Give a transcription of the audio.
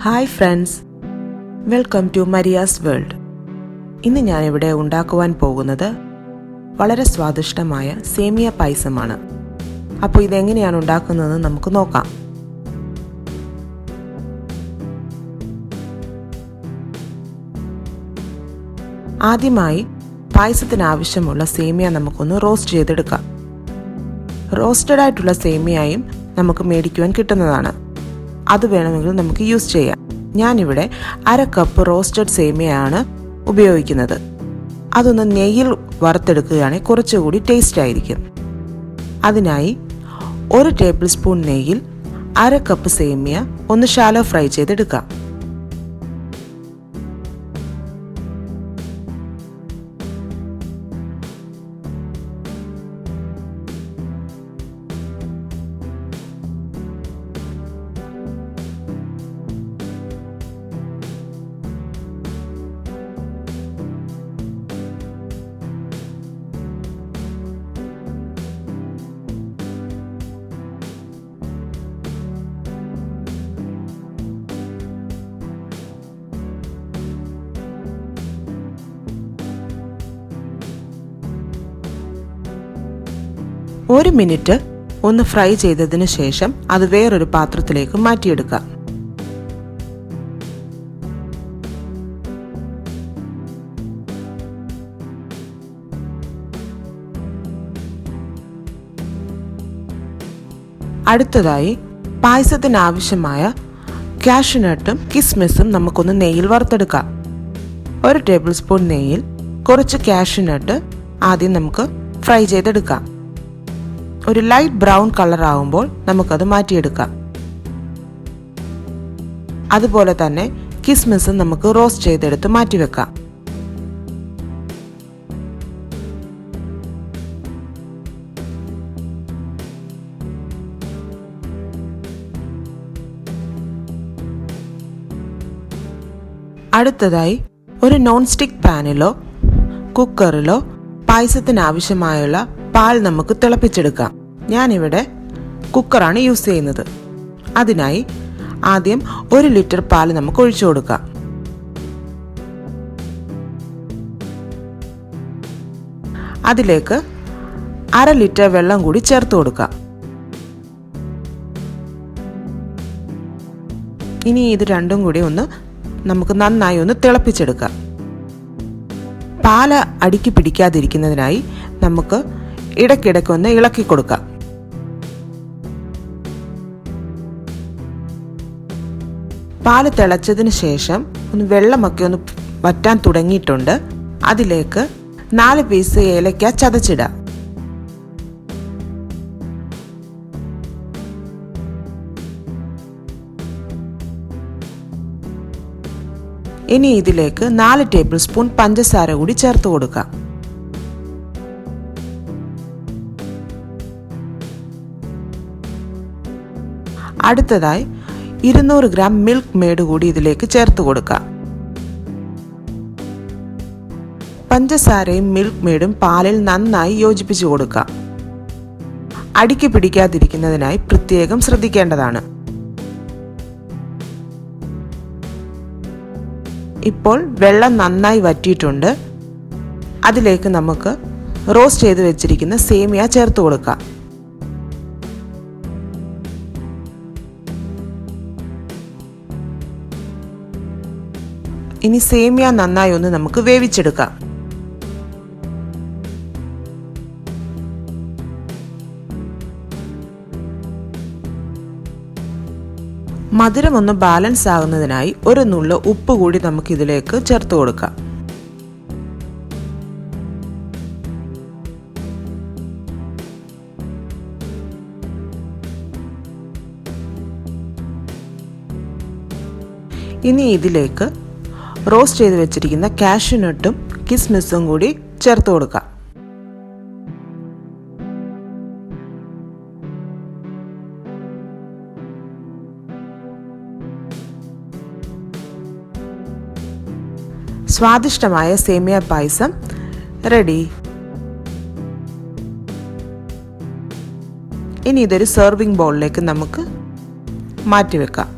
Hi friends, welcome to Mariaz world. ഇന്ന് ഞാൻ ഇവിടെ ഉണ്ടാക്കുവാൻ പോകുന്നത് വളരെ സ്വാദിഷ്ടമായ സേമിയ പായസമാണ്. അപ്പോൾ ഇതെങ്ങനെയാണ് ഉണ്ടാക്കുന്നതെന്ന് നമുക്ക് നോക്കാം. ആദ്യമായി പായസത്തിന് ആവശ്യമുള്ള സേമിയ നമുക്കൊന്ന് റോസ്റ്റ് ചെയ്തെടുക്കാം. റോസ്റ്റഡ് ആയിട്ടുള്ള സേമിയയും നമുക്ക് മേടിക്കുവാൻ കിട്ടുന്നതാണ്. അത് വേണമെങ്കിൽ നമുക്ക് യൂസ് ചെയ്യാം. ഞാനിവിടെ 1/2 കപ്പ് റോസ്റ്റഡ് സേമിയയാണ് ഉപയോഗിക്കുന്നത്. അതൊന്ന് നെയ്യിൽ വറുത്തെടുക്കുകയാണെങ്കിൽ കുറച്ചുകൂടി ടേസ്റ്റ് ആയിരിക്കും. അതിനായി 1 ടേബിൾ സ്പൂൺ നെയ്യിൽ 1/2 കപ്പ് സേമിയ ഒന്ന് ഷാലോ ഫ്രൈ ചെയ്തെടുക്കാം. ഒരു മിനിറ്റ് ഒന്ന് ഫ്രൈ ചെയ്തതിന് ശേഷം അത് വേറൊരു പാത്രത്തിലേക്ക് മാറ്റിയെടുക്കാം. അടുത്തതായി പായസത്തിന് ആവശ്യമായ കാഷ്യൂനട്ടും കിസ്മിസും നമുക്കൊന്ന് നെയ്യിൽ വറുത്തെടുക്കാം. 1 ടേബിൾ സ്പൂൺ നെയ്യിൽ കുറച്ച് കാഷ്യൂനട്ട് ആദ്യം നമുക്ക് ഫ്രൈ ചെയ്തെടുക്കാം. ഒരു ലൈറ്റ് ബ്രൗൺ കളർ ആകുമ്പോൾ നമുക്കത് മാറ്റിയെടുക്കാം. അതുപോലെ തന്നെ കിസ്മിസും നമുക്ക് റോസ്റ്റ് ചെയ്തെടുത്ത് മാറ്റിവെക്കാം. അടുത്തതായി ഒരു നോൺ സ്റ്റിക്ക് പാനിലോ കുക്കറിലോ പായസത്തിന് ആവശ്യമായുള്ള പാൽ നമുക്ക് തിളപ്പിച്ചെടുക്കാം. ഞാനിവിടെ കുക്കറാണ് യൂസ് ചെയ്യുന്നത്. അതിനായി ആദ്യം 1 ലിറ്റർ പാൽ നമുക്ക് ഒഴിച്ചു കൊടുക്കാം. അതിലേക്ക് 1/2 ലിറ്റർ വെള്ളം കൂടി ചേർത്ത് കൊടുക്കാം. ഇനി ഇത് രണ്ടും കൂടി നമുക്ക് നന്നായി ഒന്ന് തിളപ്പിച്ചെടുക്കാം. പാല് അടിക്ക് പിടിക്കാതിരിക്കുന്നതിനായി നമുക്ക് ഇടയ്ക്കിടയ്ക്കൊന്ന് ഇളക്കി കൊടുക്കാം. പാല് തിളച്ചതിന് ശേഷം വെള്ളമൊക്കെ ഒന്ന് വറ്റാൻ തുടങ്ങിയിട്ടുണ്ട്. അതിലേക്ക് 4 പീസ് ഏലക്ക ചതച്ചിടാം. ഇനി ഇതിലേക്ക് 4 ടേബിൾ സ്പൂൺ പഞ്ചസാര കൂടി ചേർത്ത് കൊടുക്കാം. അടുത്തതായി 200 ഗ്രാം മിൽക്ക് മെയ്ഡ് കൂടി ഇതിലേക്ക് ചേർത്ത് കൊടുക്കാം. പഞ്ചസാരയും മിൽക്ക് മെയ്ഡും പാലിൽ നന്നായി യോജിപ്പിച്ചു കൊടുക്കാം. അടിക്ക് പിടിക്കാതിരിക്കുന്നതിനായി പ്രത്യേകം ശ്രദ്ധിക്കേണ്ടതാണ്. ഇപ്പോൾ വെള്ളം നന്നായി വറ്റിയിട്ടുണ്ട്. അതിലേക്ക് നമുക്ക് റോസ്റ്റ് ചെയ്ത് വെച്ചിരിക്കുന്ന സേമിയ ചേർത്ത് കൊടുക്കാം. ഇനി സേമിയ നന്നായി ഒന്ന് നമുക്ക് വേവിച്ചെടുക്കാം. മധുരം ഒന്ന് ബാലൻസ് ആകുന്നതിനായി ഒരു നുള്ള് ഉപ്പ് കൂടി നമുക്ക് ഇതിലേക്ക് ചേർത്ത് കൊടുക്കാം. ഇനി ഇതിലേക്ക് റോസ്റ്റ് ചെയ്ത് വെച്ചിരിക്കുന്ന കാഷ്യൂനട്ടും കിസ്മിസും കൂടി ചേർത്ത് കൊടുക്കാം. സ്വാദിഷ്ടമായ സേമിയ പായസം റെഡി. ഇനി ഇതൊരു സെർവിംഗ് ബൗളിലേക്ക് നമുക്ക് മാറ്റിവെക്കാം.